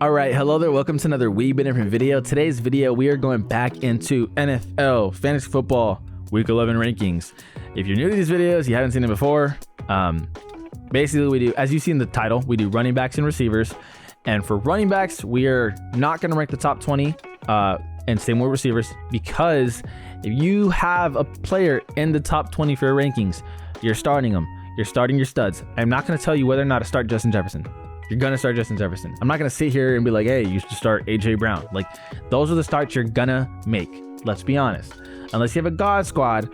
All right, hello there. Welcome to another Wee Bit Different video. Today's video, we are going back into NFL Fantasy Football Week 11 rankings. If you're new to these videos, you haven't seen it before, basically we do, as you see in the title, we do running backs and receivers. And for running backs, we are not going to rank the top 20 and same with receivers, because if you have a player in the top 20 for your rankings, you're starting them. You're starting your studs. I'm not going to tell you whether or not to start Justin Jefferson. You're going to start Justin Jefferson. I'm not going to sit here and be like, hey, you should start AJ Brown. Like, those are the starts you're going to make. Let's be honest. Unless you have a God squad,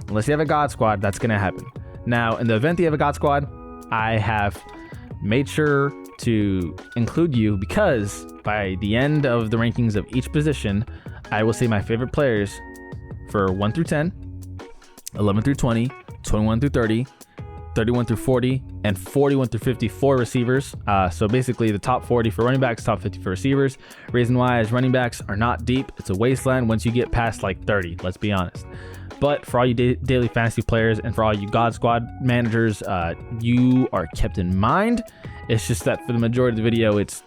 that's going to happen. Now, in the event that you have a God squad, I have made sure to include you, because by the end of the rankings of each position, I will say my favorite players for 1 through 10, 11 through 20, 21 through 30, 31 through 40, and 41 through 54 receivers. So basically the top 40 for running backs, top 50 for receivers. Reason why is running backs are not deep. It's a wasteland once you get past like 30, let's be honest. But for all you daily fantasy players and for all you God Squad managers, you are kept in mind. It's just that for the majority of the video, it's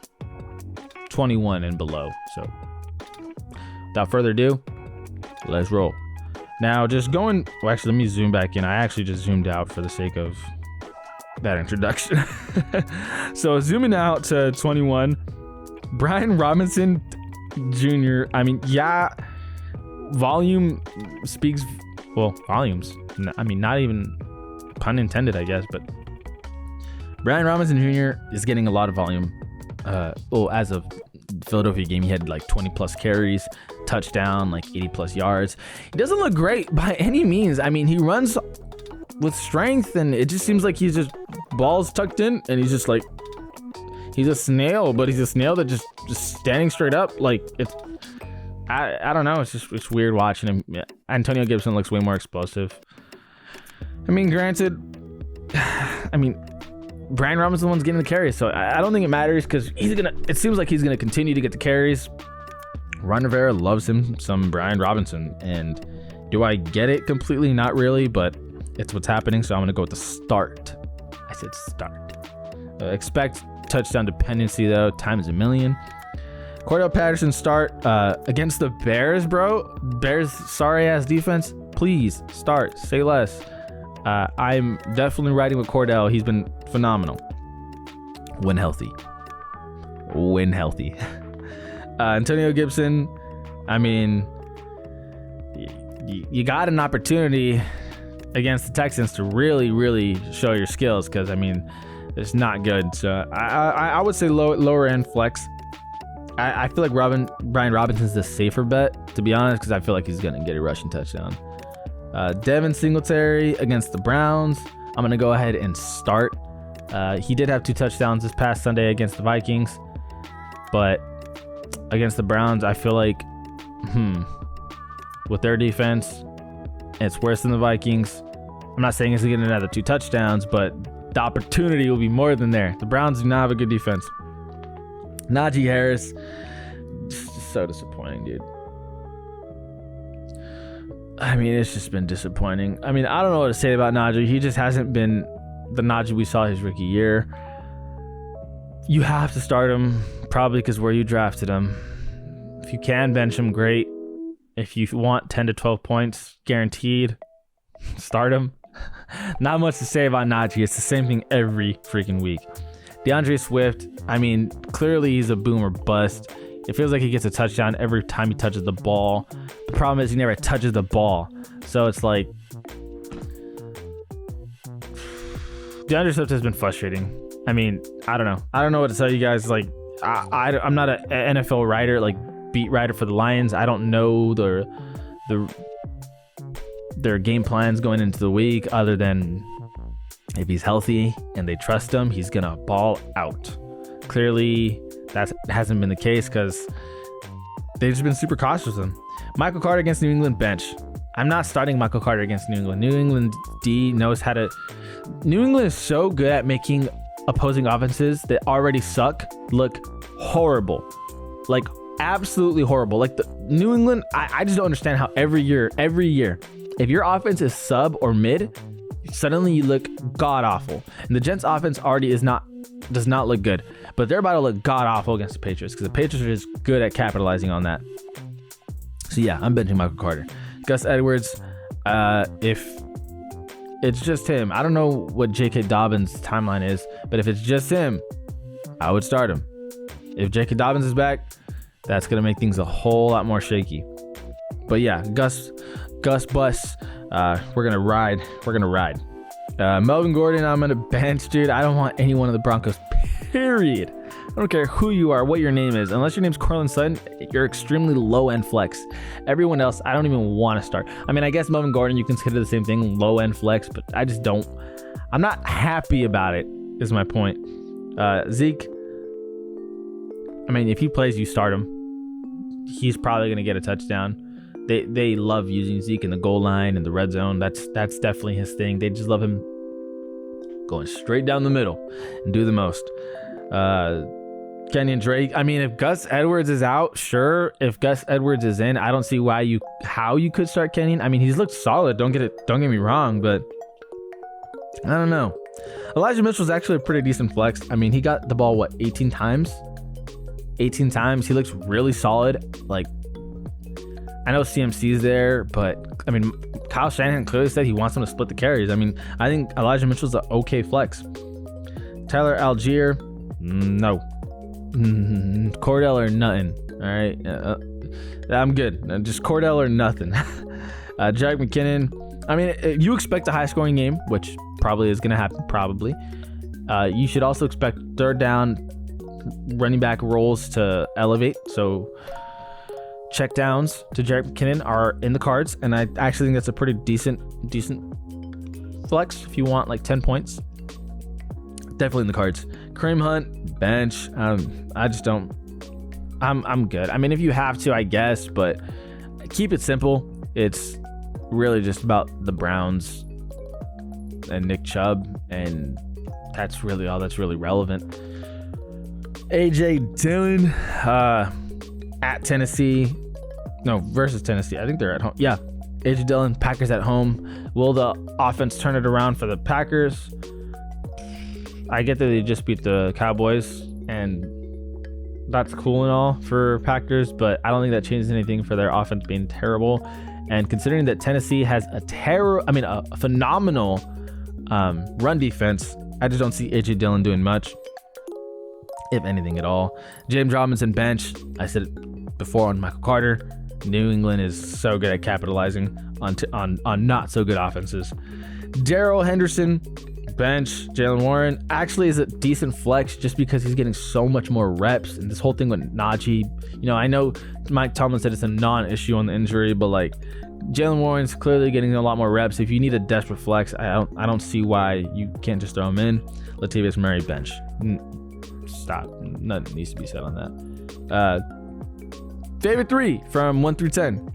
21 and below. So without further ado, let's roll. Now, just going, well, actually, let me zoom back in. I actually just zoomed out for the sake of that introduction. So zooming out to 21, Brian Robinson Jr. I mean, yeah, volume speaks, well, volumes. I mean, not even pun intended, I guess, but Brian Robinson Jr. is getting a lot of volume. Well, as of the Philadelphia game, he had like 20 plus carries, touchdown, like 80 plus yards. He doesn't look great by any means. I mean, he runs with strength, and it just seems like he's just balls tucked in, and he's just like, he's a snail, but he's a snail that just standing straight up. Like, it's, I don't know. It's weird watching him. Yeah. Antonio Gibson looks way more explosive. I mean, granted, Brian Robinson's the one's getting the carries, so I don't think it matters, because it seems like he's gonna continue to get the carries. Ron Rivera loves him some Brian Robinson, and do I get it completely? Not really, but it's what's happening, so I'm gonna go with the start. I said start. Expect touchdown dependency though, times a million. Cordell Patterson start against the Bears, bro. Bears sorry ass defense. Please start. Say less. I'm definitely riding with Cordell. He's been phenomenal. When healthy. Antonio Gibson, I mean, you got an opportunity against the Texans to really show your skills, because, I mean, it's not good. So I would say lower end flex. I feel like Brian Robinson's the safer bet, to be honest, because I feel like he's going to get a rushing touchdown. Devin Singletary against the Browns. I'm going to go ahead and start. He did have 2 touchdowns this past Sunday against the Vikings, but against the Browns, I feel like, with their defense, it's worse than the Vikings. I'm not saying he's going to get another 2 touchdowns, but the opportunity will be more than there. The Browns do not have a good defense. Najee Harris, just so disappointing, dude. I mean, it's just been disappointing. I mean, I don't know what to say about Najee. He just hasn't been the Najee we saw his rookie year. You have to start him, probably because where you drafted him. If you can bench him, great. If you want 10 to 12 points guaranteed, start him. Not much to say about Najee. It's the same thing every freaking week. DeAndre Swift, I mean, clearly he's a boom or bust. It feels like he gets a touchdown every time he touches the ball. The problem is he never touches the ball. So it's like, DeAndre Swift has been frustrating. I mean, I don't know. I don't know what to tell you guys. Like, I'm not an NFL writer, like beat writer for the Lions. I don't know their game plans going into the week, other than if he's healthy and they trust him, he's going to ball out. Clearly, that hasn't been the case, because they've just been super cautious with him. Michael Carter against New England bench. I'm not starting Michael Carter against New England. New England D knows how to... New England is so good at making opposing offenses that already suck look horrible. Like, absolutely horrible. Like, the New England, I just don't understand how every year, if your offense is sub or mid, suddenly you look god awful. And the Jets offense already does not look good. but they're about to look god awful against the Patriots because the Patriots are just good at capitalizing on that. So yeah, I'm benching Michael Carter. Gus Edwards, if it's just him, I don't know what J.K. Dobbins' timeline is, but if it's just him, I would start him. If J.K. Dobbins is back, that's gonna make things a whole lot more shaky. But yeah, Gus Bus, we're gonna ride. Melvin Gordon, I'm gonna bench, dude. I don't want any one of the Broncos, period. I don't care who you are, what your name is. Unless your name's Courtland Sutton, you're extremely low-end flex. Everyone else, I don't even want to start. I mean, I guess Melvin Gordon, you can consider the same thing, low-end flex, but I just don't. I'm not happy about it, is my point. Zeke, I mean, if he plays, you start him. He's probably going to get a touchdown. They love using Zeke in the goal line and the red zone. That's definitely his thing. They just love him going straight down the middle and do the most. Kenyon Drake, I mean, if Gus Edwards is out, sure. If Gus Edwards is in, I don't see how you could start Kenyon. I mean, he's looked solid. Don't get me wrong, but I don't know. Elijah Mitchell's actually a pretty decent flex. I mean, he got the ball 18 times. 18 times. He looks really solid. Like, I know CMC's there, but I mean, Kyle Shanahan clearly said he wants him to split the carries. I mean, I think Elijah Mitchell's an okay flex. Tyler Algier, no. Cordell or nothing. All right, I'm good. Just Cordell or nothing. Jack McKinnon. I mean, you expect a high-scoring game, which probably is going to happen. Probably. You should also expect third down running back roles to elevate. So check downs to Jack McKinnon are in the cards, and I actually think that's a pretty decent flex if you want like 10 points. Definitely in the cards. Kareem Hunt, bench. I just don't. I'm good. I mean, if you have to, I guess, but keep it simple. It's really just about the Browns and Nick Chubb, and that's really all that's really relevant. AJ Dillon at Tennessee. No, versus Tennessee. I think they're at home. Yeah. AJ Dillon, Packers at home. Will the offense turn it around for the Packers? I get that they just beat the Cowboys, and that's cool and all for Packers, but I don't think that changes anything for their offense being terrible. And considering that Tennessee has a phenomenal run defense, I just don't see AJ Dillon doing much, if anything at all. James Robinson bench. I said it before on Michael Carter. New England is so good at capitalizing on not so good offenses. Darrell Henderson bench. Jalen Warren actually is a decent flex just because he's getting so much more reps, and this whole thing with Najee, you know, I know Mike Tomlin said it's a non-issue on the injury, but like Jalen Warren's clearly getting a lot more reps. If you need a desperate flex, I don't see why you can't just throw him in. Latavius Murray bench. Stop. Nothing needs to be said on that. Favorite three from 1 through 10.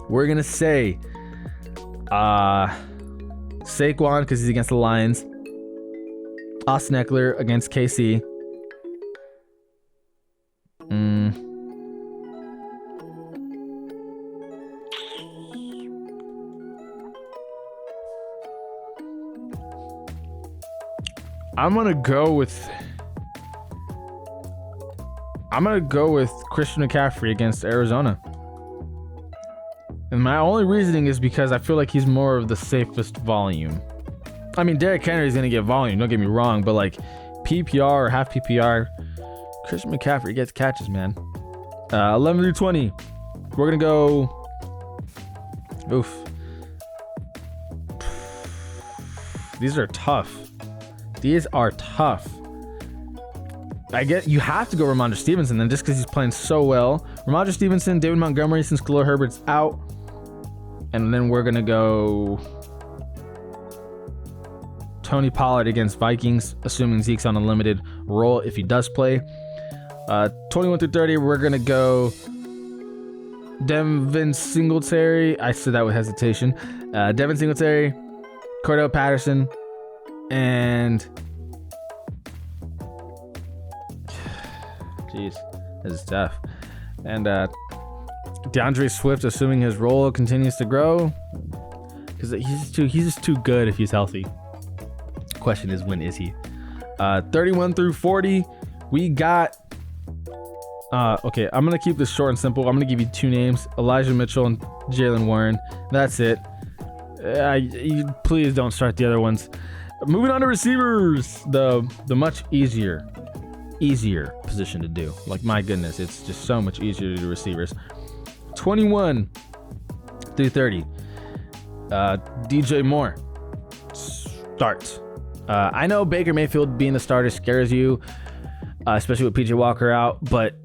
We're gonna say Saquon because he's against the Lions. Austin Eckler against KC. I'm gonna go with Christian McCaffrey against Arizona. And my only reasoning is because I feel like he's more of the safest volume. I mean, Derrick Henry is going to get volume, don't get me wrong, but like PPR or half PPR, Christian McCaffrey gets catches, man. 11 through 20. We're going to go... Oof. These are tough. I get you have to go Ramondre Stevenson then just because he's playing so well. Ramondre Stevenson, David Montgomery since Khalil Herbert's out. And then we're going to go Tony Pollard against Vikings, assuming Zeke's on a limited role if he does play. 21 through 30, we're going to go Devin Singletary. I said that with hesitation. Devin Singletary, Cordell Patterson, and... Jeez, this is tough. And DeAndre Swift, assuming his role continues to grow, because he's just too good if he's healthy. Question is, when is he? 31 through 40, We got okay, I'm gonna keep this short and simple. I'm gonna give you two names: Elijah Mitchell and Jalen Warren. That's it. Please don't start the other ones. Moving on to receivers, the much easier position to do. Like, my goodness, it's just so much easier to do receivers. 21 through 30. DJ Moore, start. I know Baker Mayfield being the starter scares you, especially with PJ Walker out, but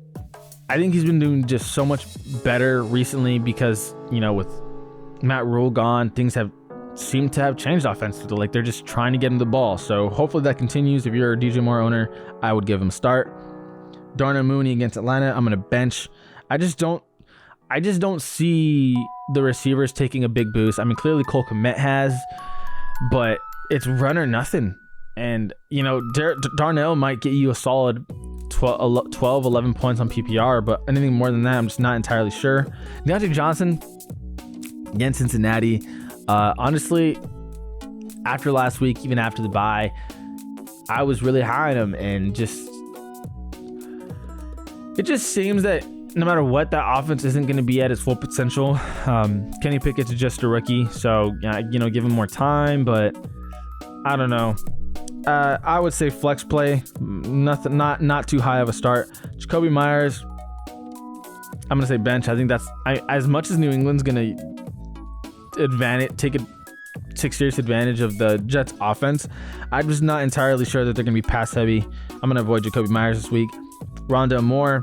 I think he's been doing just so much better recently because, you know, with Matt Rule gone, things have seemed to have changed offensively. Like, they're just trying to get him the ball. So hopefully that continues. If you're a DJ Moore owner, I would give him a start. Darnell Mooney against Atlanta, I'm gonna bench. I just don't see the receivers taking a big boost. I mean, clearly Cole Kmet has, but it's run or nothing. And, you know, Darnell might get you a solid 12, 11 points on PPR, but anything more than that, I'm just not entirely sure. Deontay Johnson against Cincinnati. Honestly, after last week, even after the bye, I was really high on him, and it just seems that no matter what, that offense isn't going to be at its full potential. Kenny Pickett's just a rookie, so you know, give him more time, but I don't know. I would say flex play, nothing, not too high of a start. Jacoby Myers, I'm gonna say bench. I think that's as much as New England's gonna take serious advantage of the Jets offense. I'm just not entirely sure that they're gonna be pass heavy. I'm gonna avoid Jacoby Myers this week. Rondale Moore,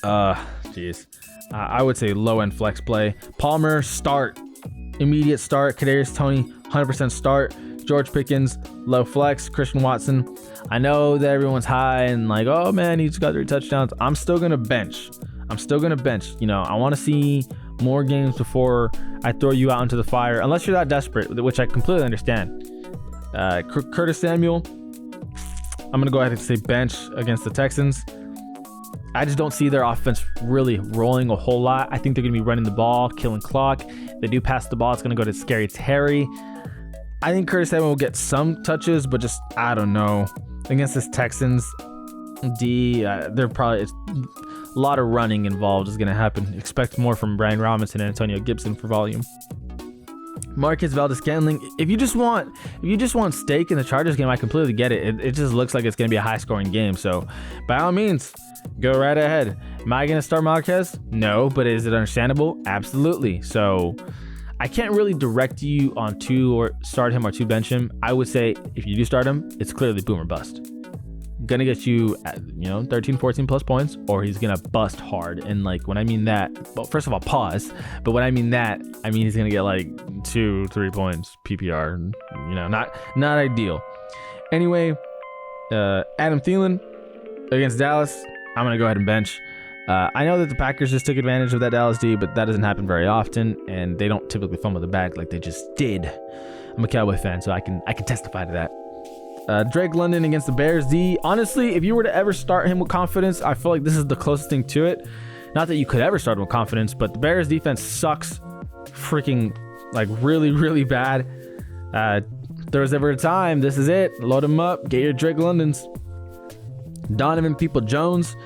I would say low end flex play. Palmer, start, immediate start. Kadarius Toney, 100% start. George Pickens, low flex. Christian Watson, I know that everyone's high and like, oh man, he's got 3 touchdowns. I'm still gonna bench. You know, I want to see more games before I throw you out into the fire, unless you're that desperate, which I completely understand. Curtis Samuel, I'm gonna go ahead and say bench against the Texans. I just don't see their offense really rolling a whole lot. I think they're gonna be running the ball, killing clock. If they do pass the ball, it's gonna go to Scary Terry. I think Curtis Samuel will get some touches, but just, I don't know. Against this Texans they're probably, it's a lot of running involved is going to happen. Expect more from Brian Robinson and Antonio Gibson for volume. Marquez Valdes-Scantling, if you just want stake in the Chargers game, I completely get it. It just looks like it's going to be a high scoring game. So by all means, go right ahead. Am I going to start Marquez? No, but is it understandable? Absolutely. So I can't really direct you on to or start him or to bench him. I would say if you do start him, it's clearly boom or bust. Gonna get you, 13, 14 plus points, or he's gonna bust hard. And like, when I mean that, well, first of all, pause. But when I mean that, I mean he's gonna get like 2-3 points PPR. Not ideal. Anyway, Adam Thielen against Dallas. I'm gonna go ahead and bench. I know that the Packers just took advantage of that Dallas D, but that doesn't happen very often, and they don't typically fumble the bag like they just did. I'm a Cowboy fan, so I can testify to that. Drake London against the Bears D. Honestly, if you were to ever start him with confidence, I feel like this is the closest thing to it. Not that you could ever start him with confidence, but the Bears defense sucks freaking like really, really bad. There was ever a time, this is it. Load him up, get your Drake Londons. Donovan People-Jones.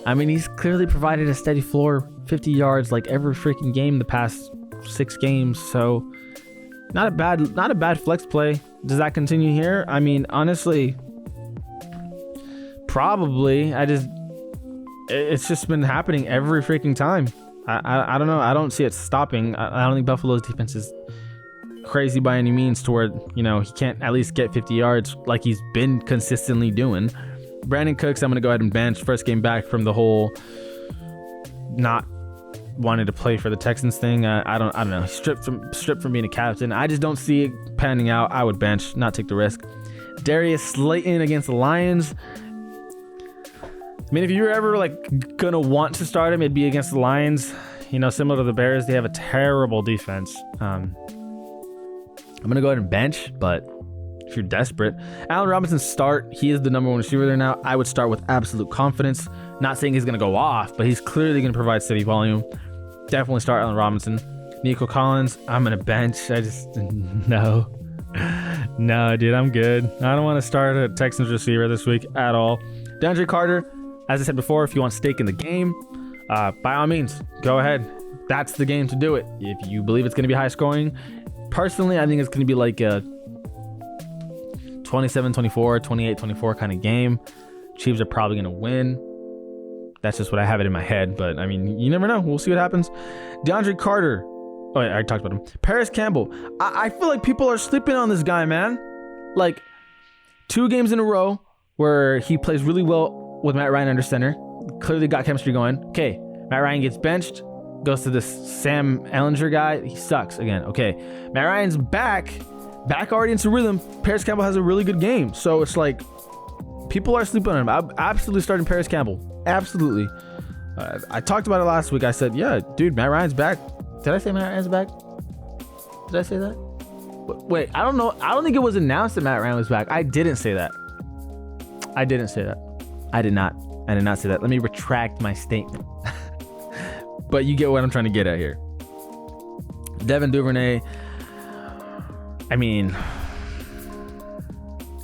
I mean, he's clearly provided a steady floor, 50 yards like every freaking game the past 6 games. So not a bad flex play. Does that continue here? I mean, honestly, probably. It's just been happening every freaking time. I don't know. I don't see it stopping. I don't think Buffalo's defense is crazy by any means to where, he can't at least get 50 yards like he's been consistently doing. Brandon Cooks, I'm going to go ahead and bench. First game back from the whole not wanted to play for the Texans thing. I don't know. Stripped from being a captain. I just don't see it panning out. I would bench, not take the risk. Darius Slayton against the Lions. I mean, if you were ever gonna want to start him, it'd be against the Lions. Similar to the Bears, they have a terrible defense. I'm gonna go ahead and bench, but if you're desperate, Allen Robinson start. He is the number 1 receiver there now. I would start with absolute confidence. Not saying he's going to go off, but he's clearly going to provide steady volume. Definitely start Allen Robinson. Nico Collins, I'm going to bench. I just, no. No, dude, I'm good. I don't want to start a Texans receiver this week at all. DeAndre Carter, as I said before, if you want stake in the game, by all means, go ahead. That's the game to do it. If you believe it's going to be high scoring, personally, I think it's going to be like a 27-24, 28-24 kind of game. Chiefs are probably going to win. That's just what I have it in my head. But, I mean, you never know. We'll see what happens. DeAndre Carter. Oh, yeah, I already talked about him. Paris Campbell. I feel like people are sleeping on this guy, man. Like, 2 games in a row where he plays really well with Matt Ryan under center. Clearly got chemistry going. Okay, Matt Ryan gets benched. Goes to this Sam Ehlinger guy. He sucks again. Okay, Matt Ryan's back already into rhythm. Paris Campbell has a really good game. So it's like, people are sleeping on him. I'm absolutely starting Paris Campbell. Absolutely. I talked about it last week. I said, yeah, dude, Matt Ryan's back. Did I say Matt Ryan's back? Did I say that? Wait, I don't know. I don't think it was announced that Matt Ryan was back. I didn't say that. I did not say that. Let me retract my statement. But you get what I'm trying to get at here. Devin Duvernay. I mean,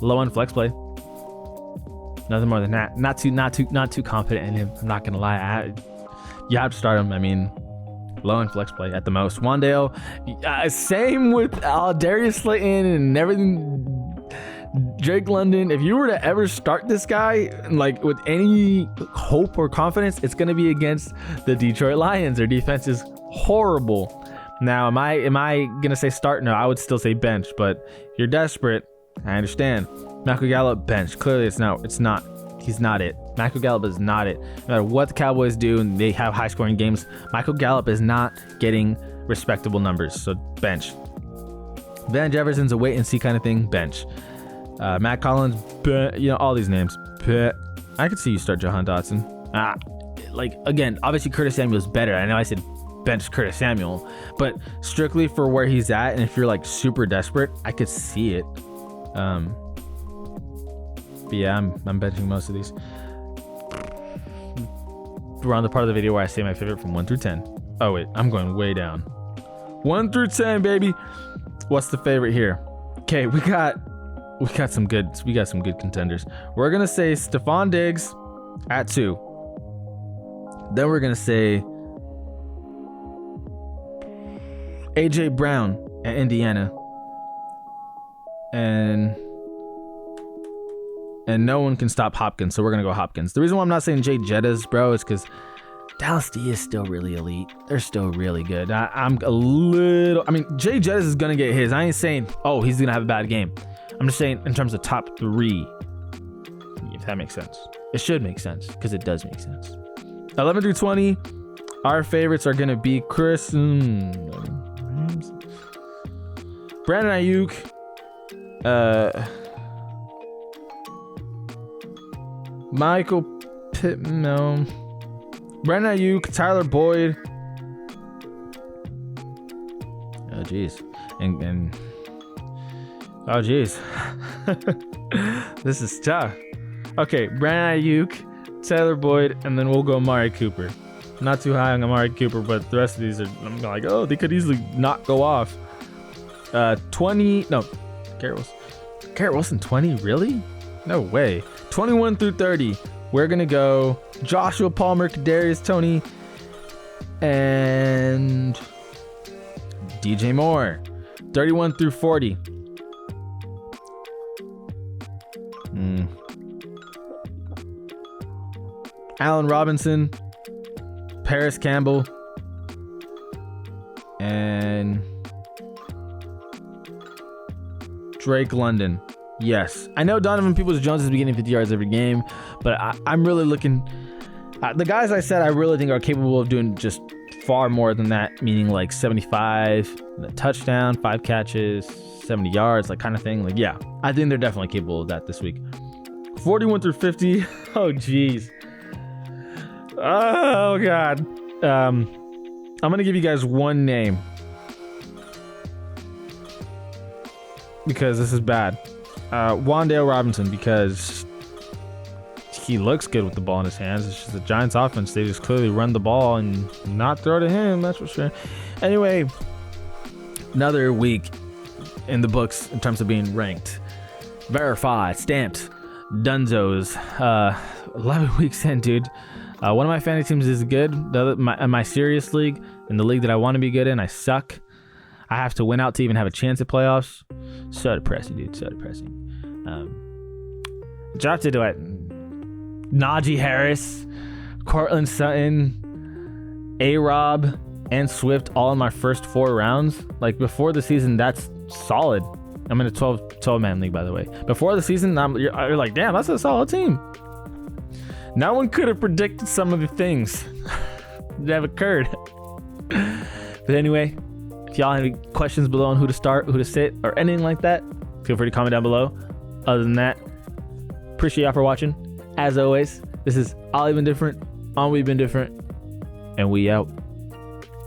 low end flex play. Nothing more than that. Not too confident in him. I'm not gonna lie. You have to start him. I mean, low end flex play at the most. Wandale, same with Darius Slayton and everything. Drake London. If you were to ever start this guy, like with any hope or confidence, it's gonna be against the Detroit Lions. Their defense is horrible. Now, am I gonna say start? No, I would still say bench. But if you're desperate, I understand. Michael Gallup bench. Clearly, it's not. He's not it. Michael Gallup is not it. No matter what the Cowboys do, and they have high-scoring games, Michael Gallup is not getting respectable numbers. So bench. Van Jefferson's a wait-and-see kind of thing. Bench. Matt Collins. All these names. I could see you start Jahan Dotson. Again, obviously Curtis Samuel's better. I know I said bench Curtis Samuel, but strictly for where he's at, and if you're like super desperate, I could see it. But yeah, I'm benching most of these. We're on the part of the video where I say my favorite from 1 through 10. Oh wait, I'm going way down. 1 through 10, baby. What's the favorite here? Okay, we got some good contenders. We're gonna say Stephon Diggs at 2. Then we're gonna say AJ Brown at Indiana. And no one can stop Hopkins, so we're gonna go Hopkins. The reason why I'm not saying Jay Jettas, bro, is because Dallas D is still really elite. They're still really good. Jay Jettas is gonna get his. I ain't saying, oh, he's gonna have a bad game. I'm just saying in terms of top 3, if that makes sense. It should make sense, because it does make sense. 11 through 20, our favorites are gonna be Brandon Ayuk, Michael Pittman, no. Brandon Ayuk, Tyler Boyd. Oh jeez, and oh jeez, this is tough. Okay, Brandon Ayuk, Tyler Boyd, and then we'll go Amari Cooper. Not too high on Amari Cooper, but the rest of these are, I'm like, oh, they could easily not go off. 20, no, Garrett Wilson 20, really? No way. 21 through 30, we're gonna go Joshua Palmer, Kadarius Toney, and DJ Moore. 31 through 40. Allen Robinson, Paris Campbell, and Drake London. Yes, I know Donovan Peoples-Jones is getting 50 yards every game, but I'm really looking. The guys I said I really think are capable of doing just far more than that, meaning like 75, a touchdown, 5 catches, 70 yards, like kind of thing. Like, yeah, I think they're definitely capable of that this week. 41 through 50. Oh, geez. Oh, God. I'm going to give you guys one name, because this is bad. Wan'Dale Robinson, because he looks good with the ball in his hands. It's just the Giants offense. They just clearly run the ball and not throw to him. That's for sure. Anyway, another week in the books in terms of being ranked. Verified, stamped, dunzos. 11 weeks in, dude. One of my fantasy teams is good. My serious league, in the league that I want to be good in, I suck. I have to win out to even have a chance at playoffs. So depressing, dude. So depressing. Drafted what? Najee Harris, Cortland Sutton, A-Rob, and Swift all in my first 4 rounds. Like, before the season, that's solid. I'm in a 12-man league, by the way. Before the season, you're like, damn, that's a solid team. No one could have predicted some of the things that have occurred. But anyway, if y'all have any questions below on who to start, who to sit, or anything like that, feel free to comment down below. Other than that, appreciate y'all for watching. As always, this is Ollie Been Different on We've Been Different, and we out.